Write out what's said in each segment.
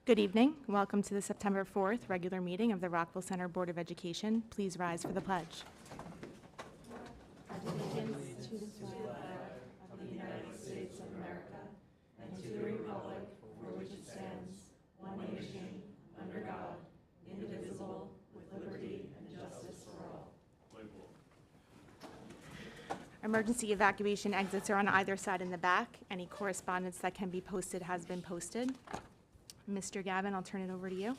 Good evening. Welcome to the September 4th regular meeting of the Rockville Center Board of Education. Please rise for the pledge. Allegiance to the flag of the United States of America and to the republic for which it stands, one nation, under God, indivisible, with liberty and justice for all. Emergency evacuation exits are on either side in the back. Any correspondence that can be posted has been posted. Mr. Gavin, I'll turn it over to you.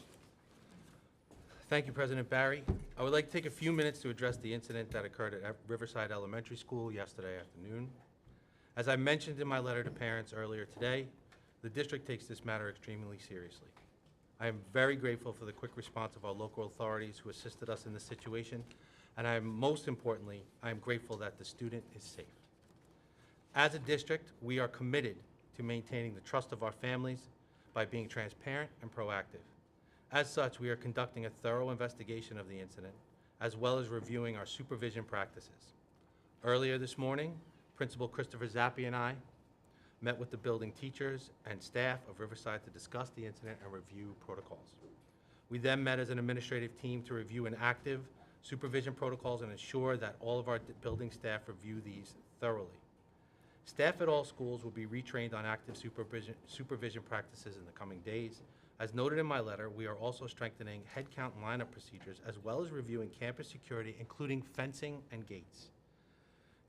Thank you, President Barry. I would like to take a few minutes to address the incident that occurred at Riverside Elementary School yesterday afternoon. As I mentioned in my letter to parents earlier today, the district takes this matter extremely seriously. I am very grateful for the quick response of our local authorities who assisted us in this situation, and most importantly, I am grateful that the student is safe. As a district, we are committed to maintaining the trust of our families by being transparent and proactive. As such, we are conducting a thorough investigation of the incident, as well as reviewing our supervision practices. Earlier this morning, Principal Christopher Zappi and I met with the building teachers and staff of Riverside to discuss the incident and review protocols. We then met as an administrative team to review an active supervision protocols and ensure that all of our building staff review these thoroughly. Staff at all schools will be retrained on active supervision practices in the coming days. As noted in my letter, we are also strengthening headcount and lineup procedures, as well as reviewing campus security, including fencing and gates.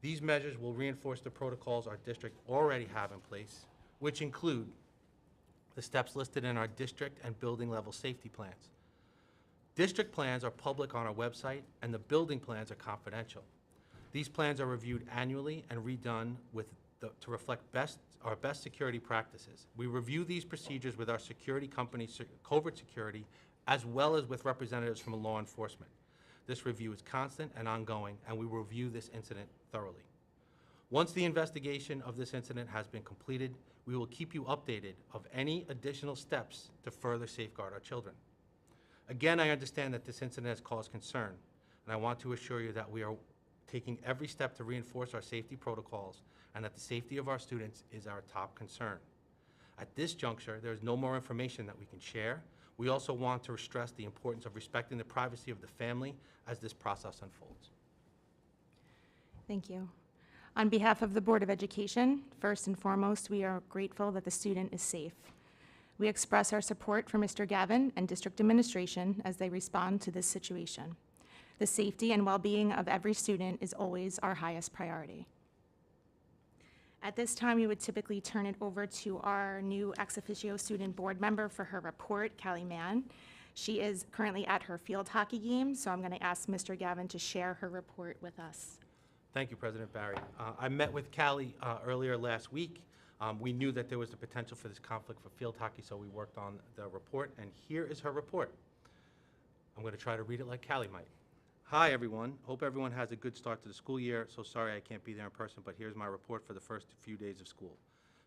These measures will reinforce the protocols our district already have in place, which include the steps listed in our district and building level safety plans. District plans are public on our website, and the building plans are confidential. These plans are reviewed annually and redone to reflect our best security practices. We review these procedures with our security company, Covert Security, as well as with representatives from law enforcement. This review is constant and ongoing, and we will review this incident thoroughly. Once the investigation of this incident has been completed, we will keep you updated of any additional steps to further safeguard our children. Again, I understand that this incident has caused concern, and I want to assure you that we are taking every step to reinforce our safety protocols and that the safety of our students is our top concern. At this juncture, there is no more information that we can share. We also want to stress the importance of respecting the privacy of the family as this process unfolds. Thank you. On behalf of the Board of Education, first and foremost, we are grateful that the student is safe. We express our support for Mr. Gavin and district administration as they respond to this situation. The safety and well-being of every student is always our highest priority. At this time, we would typically turn it over to our new ex officio student board member for her report, Callie Mann. She is currently at her field hockey game, so I'm going to ask Mr. Gavin to share her report with us. Thank you, President Barry. I met with Callie earlier last week. We knew that there was the potential for this conflict for field hockey, so we worked on the report, and here is her report. I'm going to try to read it like Callie might. Hi, everyone. Hope everyone has a good start to the school year. So sorry I can't be there in person, but here's my report for the first few days of school.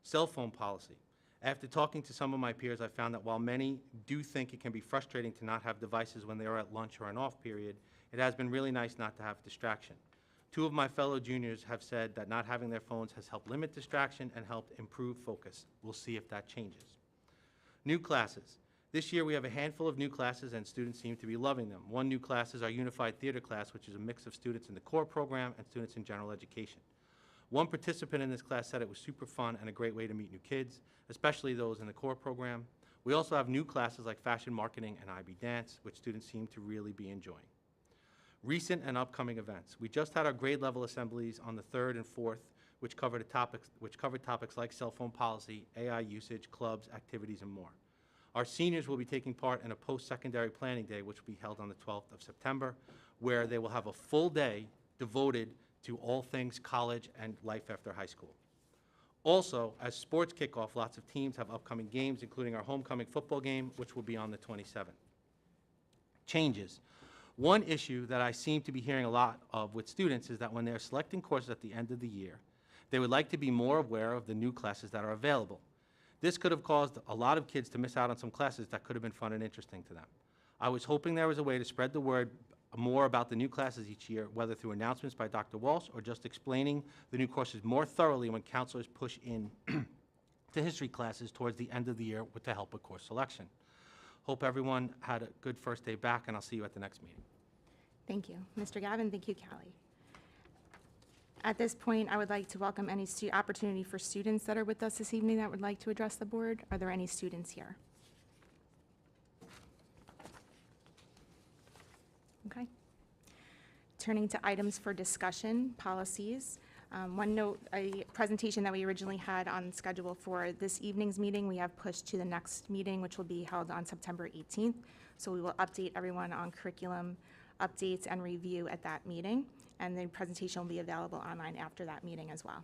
Cell phone policy. After talking to some of my peers, I found that while many do think it can be frustrating to not have devices when they are at lunch or an off period, it has been really nice not to have distraction. 2 of my fellow juniors have said that not having their phones has helped limit distraction and helped improve focus. We'll see if that changes. New classes. This year we have a handful of new classes and students seem to be loving them. One new class is our Unified Theater class, which is a mix of students in the core program and students in general education. One participant in this class said it was super fun and a great way to meet new kids, especially those in the core program. We also have new classes like fashion marketing and IB dance, which students seem to really be enjoying. Recent and upcoming events. We just had our grade level assemblies on the 3rd and 4th, which covered topics like cell phone policy, AI usage, clubs, activities, and more. Our seniors will be taking part in a post-secondary planning day, which will be held on the 12th of September, where they will have a full day devoted to all things college and life after high school. Also, as sports kick off, lots of teams have upcoming games, including our homecoming football game, which will be on the 27th. Changes. One issue that I seem to be hearing a lot of with students is that when they're selecting courses at the end of the year, they would like to be more aware of the new classes that are available. This could have caused a lot of kids to miss out on some classes that could have been fun and interesting to them. I was hoping there was a way to spread the word more about the new classes each year, whether through announcements by Dr. Walsh or just explaining the new courses more thoroughly when counselors push in to history classes towards the end of the year to help with course selection. Hope everyone had a good first day back, and I'll see you at the next meeting. Thank you. Mr. Gavin, thank you, Callie. At this point, I would like to welcome any opportunity for students that are with us this evening that would like to address the board. Are there any students here? Okay. Turning to items for discussion, policies. One note, a presentation that we originally had on schedule for this evening's meeting, we have pushed to the next meeting, which will be held on September 18th. So we will update everyone on curriculum updates and review at that meeting, and the presentation will be available online after that meeting as well.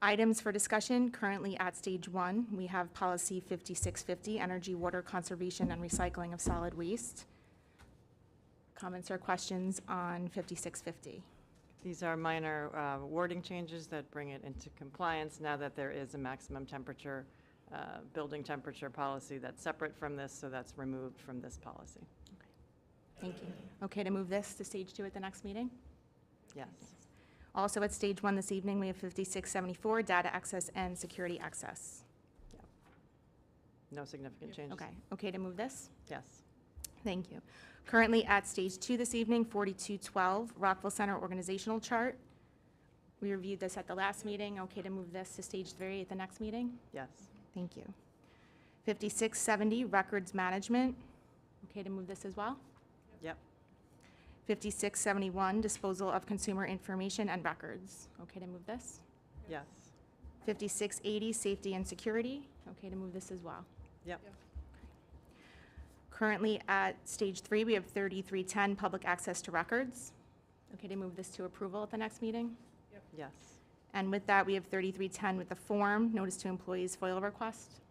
Items for discussion, currently at stage 1, we have policy 5650, energy, water conservation, and recycling of solid waste. Comments or questions on 5650? These are minor wording changes that bring it into compliance now that there is a maximum temperature, building temperature policy that's separate from this, so that's removed from this policy. Thank you. Okay to move this to stage 2 at the next meeting? Yes. Also at stage 1 this evening, we have 5674, data access and security access. No significant changes. Okay. Okay to move this? Yes. Thank you. Currently at stage 2 this evening, 4212, Rockville Center organizational chart. We reviewed this at the last meeting. Okay to move this to stage 3 at the next meeting? Yes. Thank you. 5670, records management. Okay to move this as well? Yep. 5671, disposal of consumer information and records. Okay to move this? Yes. 5680, safety and security. Okay to move this as well? Yep. Currently at stage 3, we have 3310, public access to records. Okay to move this to approval at the next meeting? Yes. And with that, we have 3310 with the form, notice to employees FOIL request.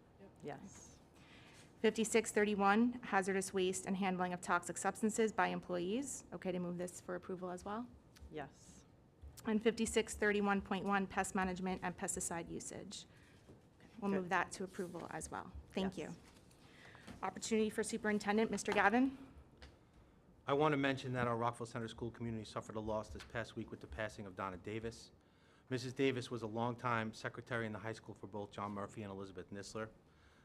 Yes. 5631, hazardous waste and handling of toxic substances by employees. Okay to move this for approval as well? Yes. And 5631.1, pest management and pesticide usage. We'll Okay. move that to approval as well. Thank you. Yes. Opportunity for Superintendent, Mr. Gavin. I want to mention that our Rockville Center School community suffered a loss this past week with the passing of Donna Davis. Mrs. Davis was a longtime secretary in the high school for both John Murphy and Elizabeth Nisler.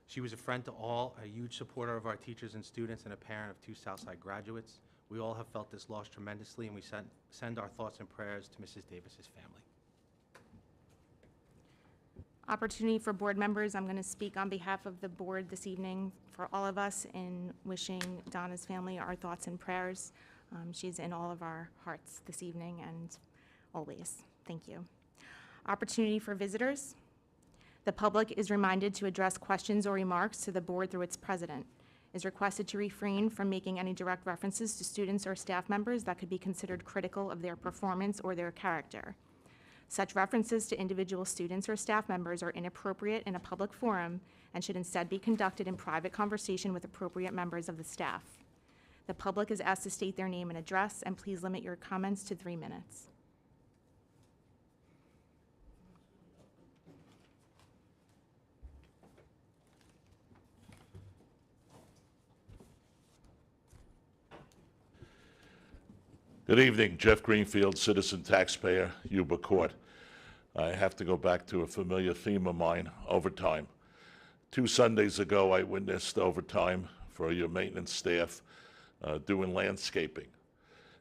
She was a friend to all, a huge supporter of our teachers and students, and a parent of 2 Southside graduates. We all have felt this loss tremendously, and we send our thoughts and prayers to Mrs. Davis's family. Opportunity for board members. I'm going to speak on behalf of the board this evening for all of us in wishing Donna's family our thoughts and prayers. She's in all of our hearts this evening and always. Thank you. Opportunity for visitors. The public is reminded to address questions or remarks to the board through its president. Is requested to refrain from making any direct references to students or staff members that could be considered critical of their performance or their character. Such references to individual students or staff members are inappropriate in a public forum and should instead be conducted in private conversation with appropriate members of the staff. The public is asked to state their name and address, and please limit your comments to 3 minutes. Good evening, Jeff Greenfield, citizen taxpayer, Yuba Court. I have to go back to a familiar theme of mine, overtime. 2 Sundays ago, I witnessed overtime for your maintenance staff doing landscaping.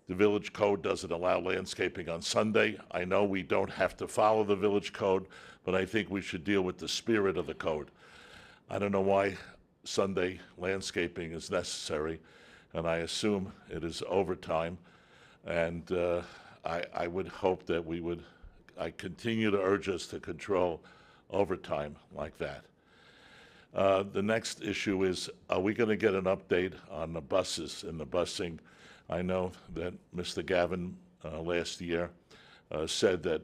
The village code doesn't allow landscaping on Sunday. I know we don't have to follow the village code, but I think we should deal with the spirit of the code. I don't know why Sunday landscaping is necessary, and I assume it is overtime. And I would hope that I continue to urge us to control overtime like that. The next issue is, are we going to get an update on the buses and the busing? I know that Mr. Gavin last year said that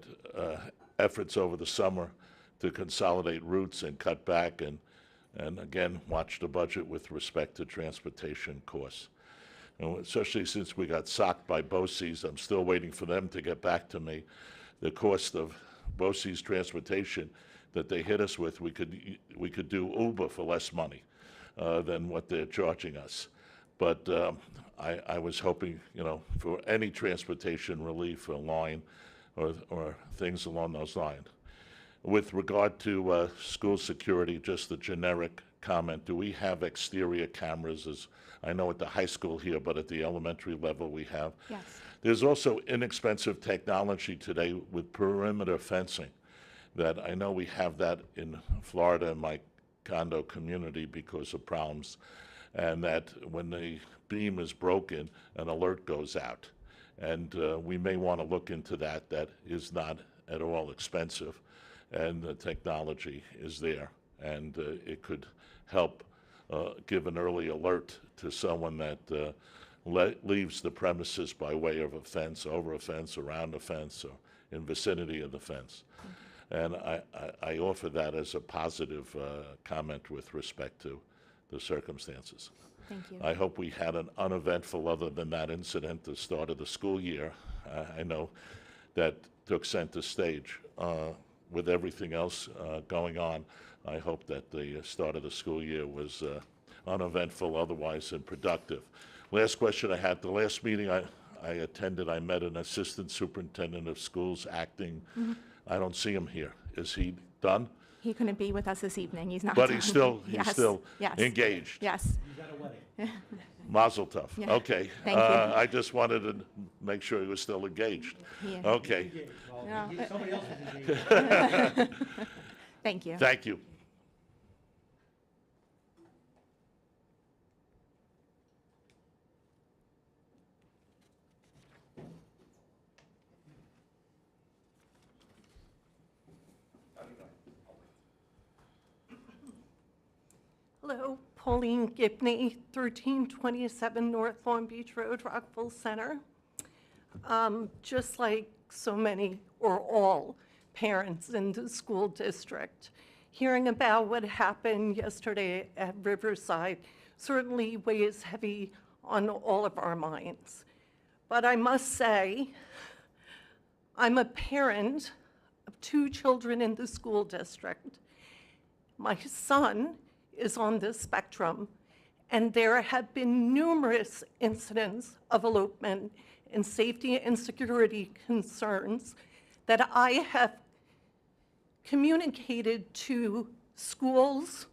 efforts over the summer to consolidate routes and cut back and again, watch the budget with respect to transportation costs. Especially since we got socked by BOCES, I'm still waiting for them to get back to me. The cost of BOCES transportation that they hit us with, we could do Uber for less money than what they're charging us. But I was hoping, for any transportation relief or line or things along those lines. With regard to school security, just a generic comment. Do we have exterior cameras? As I know at the high school here, but at the elementary level we have. Yes. There's also inexpensive technology today with perimeter fencing that I know we have that in Florida in my condo community because of problems, and that when the beam is broken, an alert goes out. And we may want to look into that. That is not at all expensive, and the technology is there, and it could help give an early alert to someone that leaves the premises by way of a fence, over a fence, around a fence, or in vicinity of the fence. And I offer that as a positive comment with respect to the circumstances. Thank you. I hope we had an uneventful, other than that incident, the start of the school year. I know that took center stage. With everything else going on, I hope that the start of the school year was uneventful otherwise and productive. Last question I had, the last meeting I attended, I met an assistant superintendent of schools acting. I don't see him here. Is he done? He couldn't be with us this evening. He's not. But done. he's still Yes. engaged. Yes. Mazel tov. Yeah. Okay. Thank you. I just wanted to make sure he was still engaged. Yeah. Okay. No. Somebody else is engaged. Thank you. Thank you. Hello, Pauline Gibney, 1327 North Long Beach Road, Rockville Center. Just like so many or all parents in the school district, hearing about what happened yesterday at Riverside certainly weighs heavy on all of our minds. But I must say, I'm a parent of 2 children in the school district. My son is on the spectrum, and there have been numerous incidents of elopement and safety and security concerns that I have communicated to schools,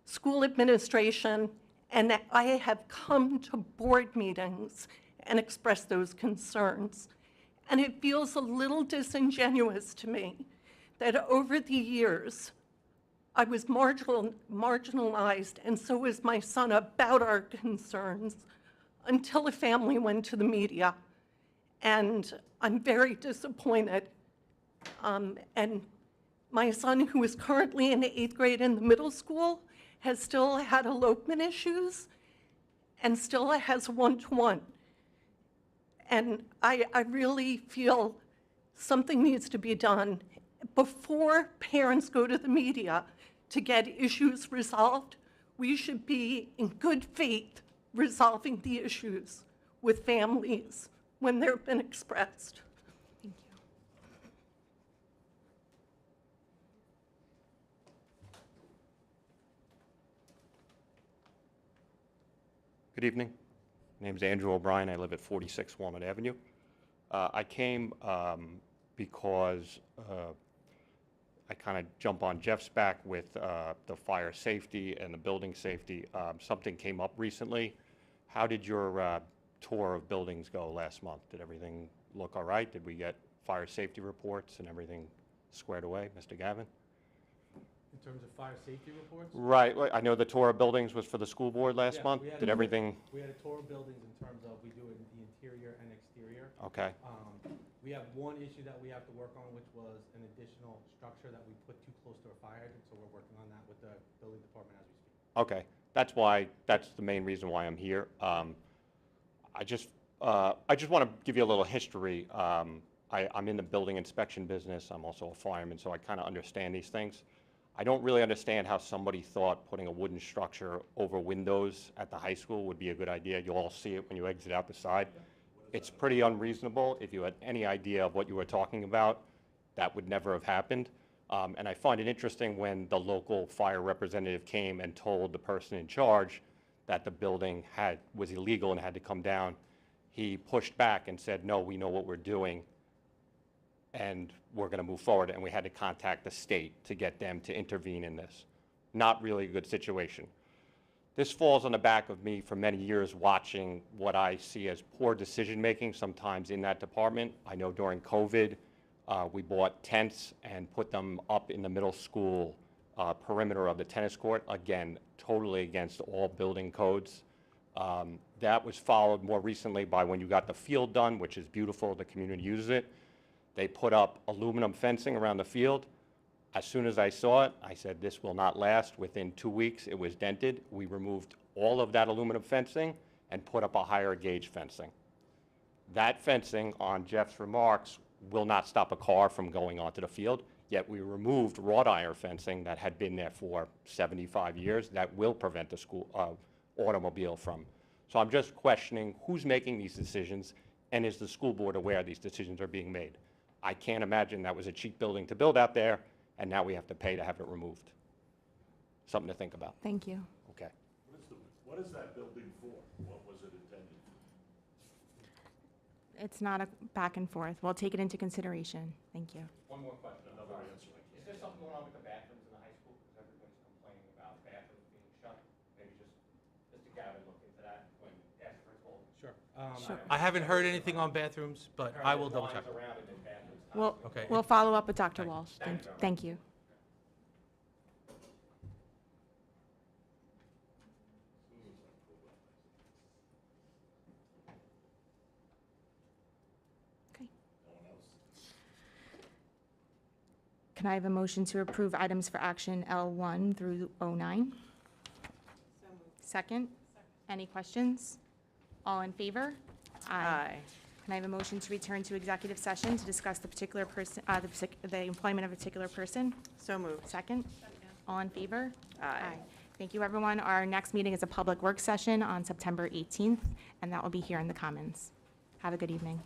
school administration, and that I have come to board meetings and expressed those concerns. And it feels a little disingenuous to me that over the years, I was marginalized, and so was my son, about our concerns until a family went to the media. And I'm very disappointed. And my son, who is currently in the 8th grade in the middle school, has still had elopement issues and still has one-to-one. And I really feel something needs to be done before parents go to the media to get issues resolved. We should be in good faith resolving the issues with families when they've been expressed. Thank you. Good evening. My name is Andrew O'Brien. I live at 46 Walnut Avenue. I came because I kind of jump on Jeff's back with the fire safety and the building safety. Something came up recently. How did your tour of buildings go last month? Did everything look all right? Did we get fire safety reports and everything squared away, Mr. Gavin? In terms of fire safety reports? Right. Well, I know the tour of buildings was for the school board last Yeah, month. we had Did a- everything? We had a tour of buildings in terms of, we do it in the interior and exterior. Okay. We have one issue that we have to work on, which was an additional structure that we put too close to a fire hydrant, so we're working on that with the building department as we speak. Okay, that's the main reason why I'm here. I just want to give you a little history. I'm in the building inspection business. I'm also a fireman, so I kind of understand these things. I don't really understand how somebody thought putting a wooden structure over windows at the high school would be a good idea. You'll all see it when you exit out the side. It's pretty unreasonable. If you had any idea of what you were talking about, that would never have happened. And I find it interesting when the local fire representative came and told the person in charge that the building was illegal and had to come down. He pushed back and said, no, we know what we're doing, and we're going to move forward. And we had to contact the state to get them to intervene in this. not really a good situation. This falls on the back of me for many years watching what I see as poor decision-making sometimes in that department. I know during COVID, we bought tents and put them up in the middle school perimeter of the tennis court. Again, totally against all building codes. That was followed more recently by when you got the field done, which is beautiful, the community uses it. They put up aluminum fencing around the field. As soon as I saw it, I said, this will not last. Within 2 weeks, it was dented. We removed all of that aluminum fencing and put up a higher gauge fencing. That fencing, on Jeff's remarks, will not stop a car from going onto the field, yet we removed wrought iron fencing that had been there for 75 years that will prevent the school automobile from. So I'm just questioning who's making these decisions, and is the school board aware these decisions are being made? I can't imagine that was a cheap building to build out there, and now we have to pay to have it removed. Something to think about. Thank you. Okay. What is that building for? What was it intended for? It's not a back and forth. We'll take it into consideration. Thank you. One more question. Another answer. Is there something going on with the bathrooms in the high school? Because everybody's complaining about bathrooms being shut. Maybe just Mr. Gavin look into that when asked for a call. Sure. Sure. I haven't heard anything on bathrooms, but I will double check. Lines around and then bathrooms. We'll, Okay. we'll follow up with Dr. Thank you. Walsh. Thank you. Thank you. Okay. Can I have a motion to approve items for action L1 through 09? Second? Any questions? All in favor? Aye. Can I have a motion to return to executive session to discuss the particular person, the employment of a particular person? So moved. Second? All in favor? Aye. Thank you, everyone. Our next meeting is a public work session on September 18th, and that will be here in the Commons. Have a good evening.